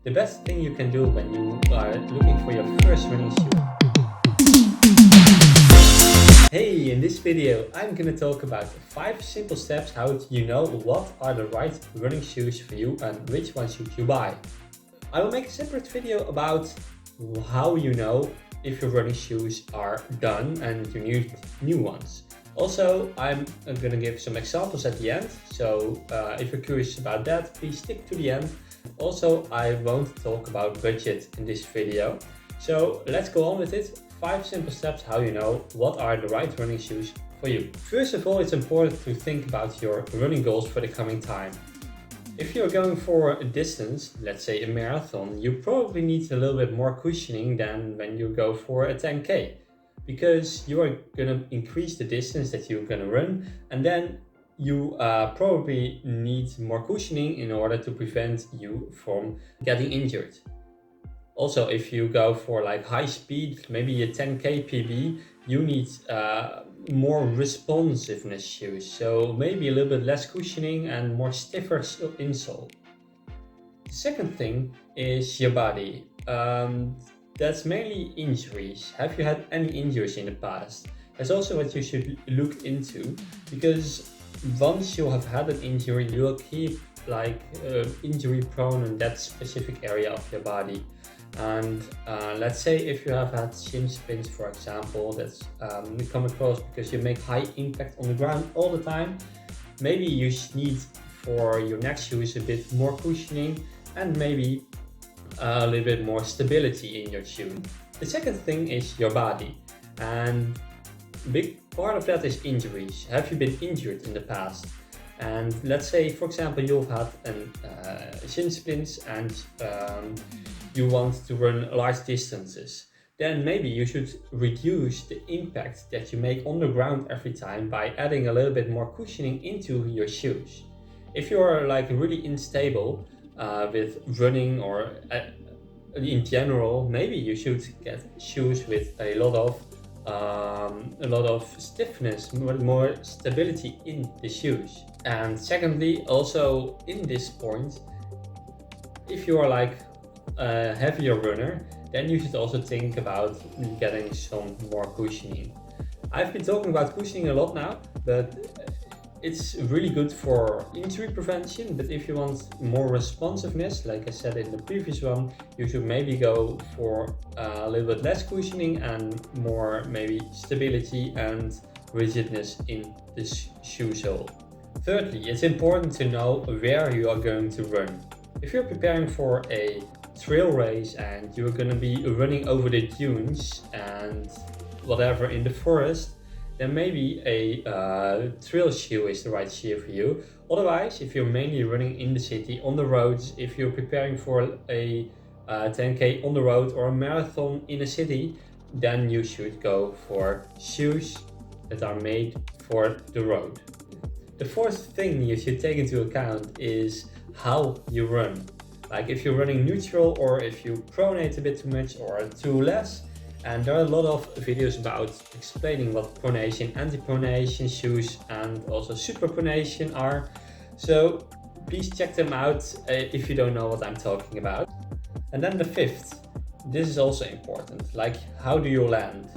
the best thing you can do when you are looking for your first running shoe. Hey, in this video I'm gonna talk about 5 simple steps how you know what are the right running shoes for you and which ones should you buy. I will make a separate video about how you know if your running shoes are done and you need new ones. Also, I'm gonna give some examples at the end, so if you're curious about that, please stick to the end. Also, I won't talk about budget in this video. So let's go on with it. 5 simple steps how you know what are the right running shoes for you. First of all, it's important to think about your running goals for the coming time. If you're going for a distance, let's say a marathon, you probably need a little bit more cushioning than when you go for a 10K, because you are going to increase the distance that you're going to run, and then you probably need more cushioning in order to prevent you from getting injured. Also, if you go for like high speed, maybe a 10K PB, you need more responsiveness shoes. So maybe a little bit less cushioning and more stiffer insole. The second thing is your body. That's mainly injuries. Have you had any injuries in the past? That's also what you should look into, because once you have had an injury, you will keep like injury prone in that specific area of your body. And let's say if you have had shin splints, for example, that's you come across because you make high impact on the ground all the time, maybe you need for your next shoes a bit more cushioning and maybe a little bit more stability in your shoe. The second thing is your body, and a big part of that is injuries. Have you been injured in the past? And let's say, for example, you've had shin splints and you want to run large distances. Then maybe you should reduce the impact that you make on the ground every time by adding a little bit more cushioning into your shoes. If you're like really unstable with running or in general, maybe you should get shoes with a lot of stiffness, more stability in the shoes. And secondly, also in this point, if you are like a heavier runner, then you should also think about getting some more cushioning. I've been talking about cushioning a lot now, but it's really good for injury prevention. But if you want more responsiveness, like I said in the previous one, you should maybe go for a little bit less cushioning and more maybe stability and rigidness in the shoe sole. Thirdly, it's important to know where you are going to run. If you're preparing for a trail race and you're going to be running over the dunes and whatever in the forest, then maybe a trail shoe is the right shoe for you. Otherwise, if you're mainly running in the city, on the roads, if you're preparing for a 10K on the road or a marathon in a city, then you should go for shoes that are made for the road. The fourth thing you should take into account is how you run. Like if you're running neutral or if you pronate a bit too much or too less. And there are a lot of videos about explaining what pronation, anti-pronation shoes and also super pronation are. So please check them out if you don't know what I'm talking about. And then the fifth, this is also important, like how do you land?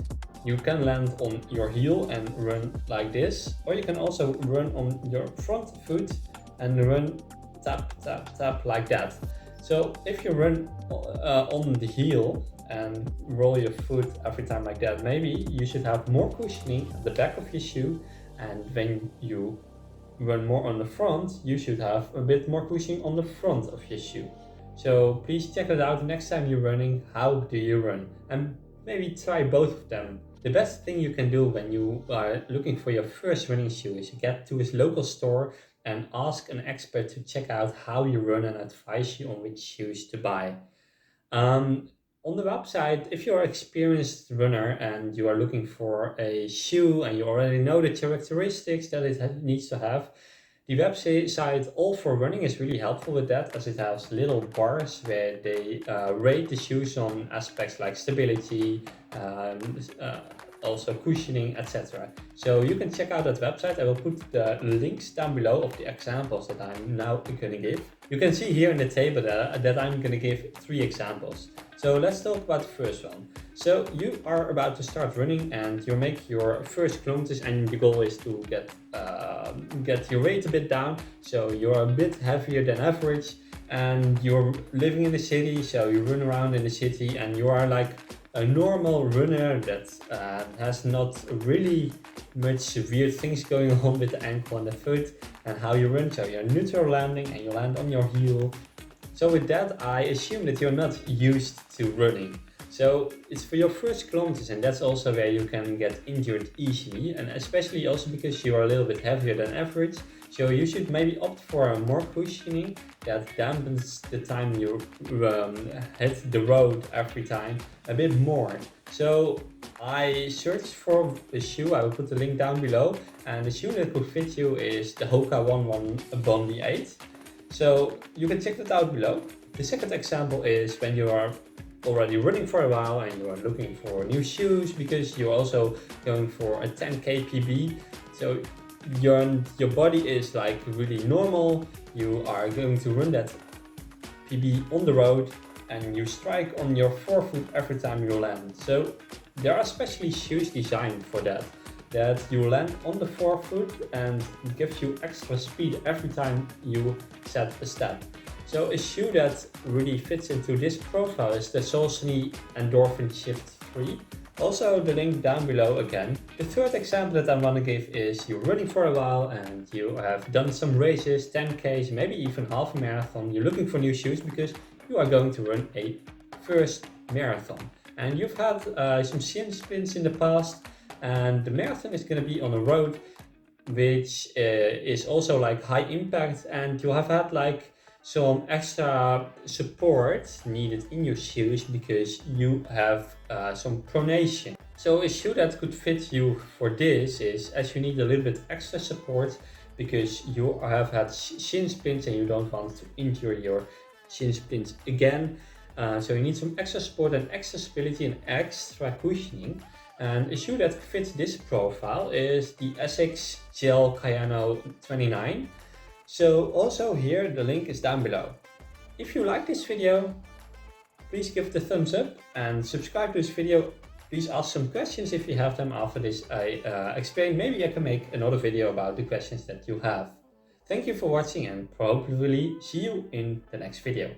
You can land on your heel and run like this, or you can also run on your front foot and run tap, tap, tap like that. So if you run on the heel and roll your foot every time like that, maybe you should have more cushioning at the back of your shoe, and when you run more on the front, you should have a bit more cushioning on the front of your shoe. So please check it out next time you're running. How do you run? And maybe try both of them. The best thing you can do when you are looking for your first running shoe is get to his local store and ask an expert to check out how you run and advise you on which shoes to buy. On the website, if you're an experienced runner and you are looking for a shoe and you already know the characteristics that it needs to have, The website All for Running is really helpful with that, as it has little bars where they rate the shoes on aspects like stability, also cushioning, etc. So you can check out that website. I will put the links down below of the examples that I'm now going to give. You can see here in the table that I'm going to give 3 examples. So let's talk about the first one. So you are about to start running and you make your first kilometers, and the goal is to get your weight a bit down, so you're a bit heavier than average, and you're living in the city, so you run around in the city and you are like a normal runner that has not really much weird things going on with the ankle and the foot and how you run. So you're neutral landing and you land on your heel. So with that, I assume that you're not used to running. So it's for your first kilometers, and that's also where you can get injured easily, and especially also because you are a little bit heavier than average. So you should maybe opt for a more cushioning that dampens the time you hit the road every time a bit more. So I searched for a shoe, I will put the link down below, and the shoe that could fit you is the Hoka 11 Bondi 8. So you can check that out below. The second example is when you are already running for a while and you are looking for new shoes because you're also going for a 10k PB. So your body is like really normal. You are going to run that PB on the road and you strike on your forefoot every time you land. So there are specially shoes designed for that you land on the forefoot and it gives you extra speed every time you set a step. So a shoe that really fits into this profile is the Solsony Endorphin Shift 3. Also the link down below again. The third example that I want to give is you're running for a while and you have done some races, 10Ks, maybe even half a marathon. You're looking for new shoes because you are going to run a first marathon. And you've had some shin splints in the past, and the marathon is going to be on a road which is also like high impact, and you have had like some extra support needed in your shoes because you have some pronation. So a shoe that could fit you for this is, as you need a little bit extra support because you have had shin splints and you don't want to injure your shin splints again. So you need some extra support and extra stability and extra cushioning. And a shoe that fits this profile is the Essex Gel Cayano 29. So also here the link is down below. If you like this video, please give it a thumbs up and subscribe to this video. Please ask some questions if you have them after this I explain. Maybe I can make another video about the questions that you have. Thank you for watching and probably see you in the next video.